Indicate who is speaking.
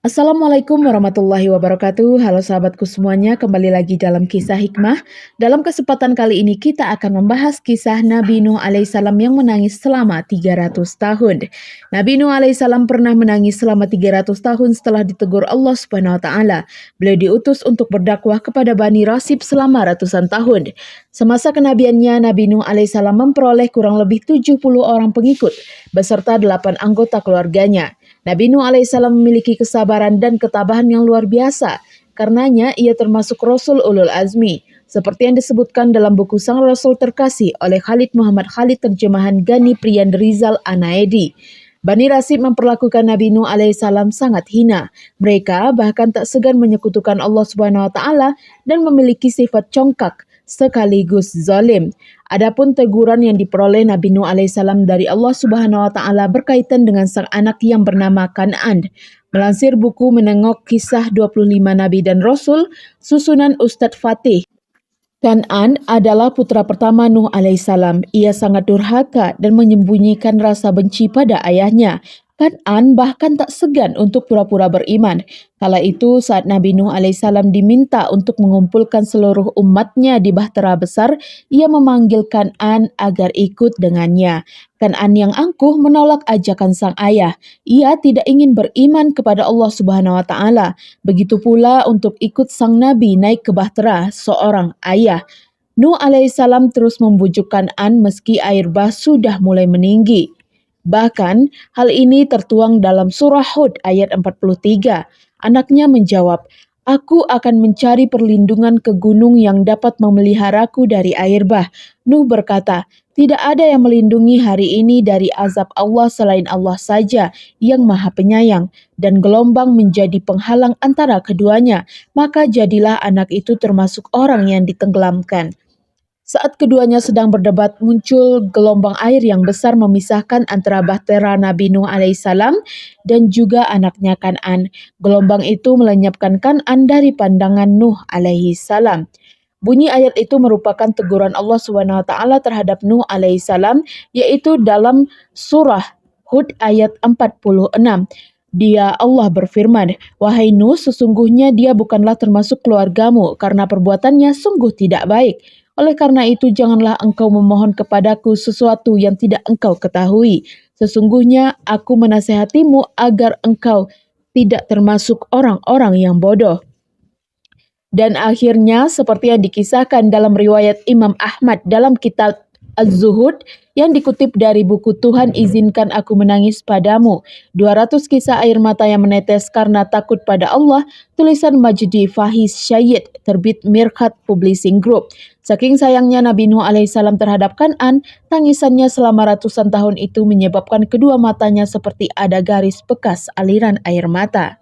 Speaker 1: Assalamualaikum warahmatullahi wabarakatuh. Halo sahabatku semuanya, kembali lagi dalam kisah hikmah. Dalam kesempatan kali ini kita akan membahas kisah Nabi Nuh alaihissalam yang menangis selama 300 tahun. Nabi Nuh alaihissalam pernah menangis selama 300 tahun setelah ditegur Allah Subhanahu wa taala. Beliau diutus untuk berdakwah kepada Bani Rasib selama ratusan tahun. Semasa kenabiannya, Nabi Nuh alaihissalam memperoleh kurang lebih 70 orang pengikut beserta 8 anggota keluarganya. Nabi Nuh alaihissalam memiliki kesabaran dan ketabahan yang luar biasa. Karenanya ia termasuk Rasul Ulul Azmi. Seperti yang disebutkan dalam buku Sang Rasul Terkasih oleh Khalid Muhammad Khalid terjemahan Gani Priyan Rizal Anaedi. Bani Rasib memperlakukan Nabi Nuh alaihissalam sangat hina. Mereka bahkan tak segan menyekutukan Allah Subhanahu wa taala dan memiliki sifat congkak sekaligus zalim. Adapun teguran yang diperoleh Nabi Nuh alaihissalam dari Allah Subhanahu wa taala berkaitan dengan sang anak yang bernama Kan'an. Melansir buku Menengok Kisah 25 Nabi dan Rasul, susunan Ustadz Fatih. Kan'an adalah putra pertama Nuh alaihissalam. Ia sangat durhaka dan menyembunyikan rasa benci pada ayahnya. Kan'an bahkan tak segan untuk pura-pura beriman. Kala itu saat Nabi Nuh alaihissalam diminta untuk mengumpulkan seluruh umatnya di Bahtera Besar, ia memanggil Kan'an agar ikut dengannya. Kan'an yang angkuh menolak ajakan sang ayah. Ia tidak ingin beriman kepada Allah Subhanahu wa taala. Begitu pula untuk ikut sang nabi naik ke Bahtera, seorang ayah. Nuh alaihissalam terus membujuk Kan'an meski air bah sudah mulai meninggi. Bahkan, hal ini tertuang dalam surah Hud ayat 43. Anaknya menjawab, "Aku akan mencari perlindungan ke gunung yang dapat memeliharaku dari air bah." Nuh berkata, "Tidak ada yang melindungi hari ini dari azab Allah selain Allah saja yang Maha Penyayang." Dan gelombang menjadi penghalang antara keduanya, maka jadilah anak itu termasuk orang yang ditenggelamkan. Saat keduanya sedang berdebat, muncul gelombang air yang besar memisahkan antara bahtera Nabi Nuh alaihissalam dan juga anaknya Kan'an. Gelombang itu melenyapkan Kan'an dari pandangan Nuh alaihissalam. Bunyi ayat itu merupakan teguran Allah Subhanahu wa taala terhadap Nuh alaihissalam, yaitu dalam surah Hud ayat 46. Allah berfirman, "Wahai Nuh, sesungguhnya dia bukanlah termasuk keluargamu karena perbuatannya sungguh tidak baik. Oleh karena itu, janganlah engkau memohon kepadaku sesuatu yang tidak engkau ketahui. Sesungguhnya aku menasihatimu agar engkau tidak termasuk orang-orang yang bodoh." Dan akhirnya, seperti yang dikisahkan dalam riwayat Imam Ahmad dalam kitab Az-Zuhud yang dikutip dari buku Tuhan Izinkan Aku Menangis Padamu, 200 kisah air mata yang menetes karena takut pada Allah, tulisan Majdi Faiz Syed, terbit Mirkhat Publishing Group. Saking sayangnya Nabi Nuh alaihissalam terhadap Kan'an, tangisannya selama ratusan tahun itu menyebabkan kedua matanya seperti ada garis bekas aliran air mata.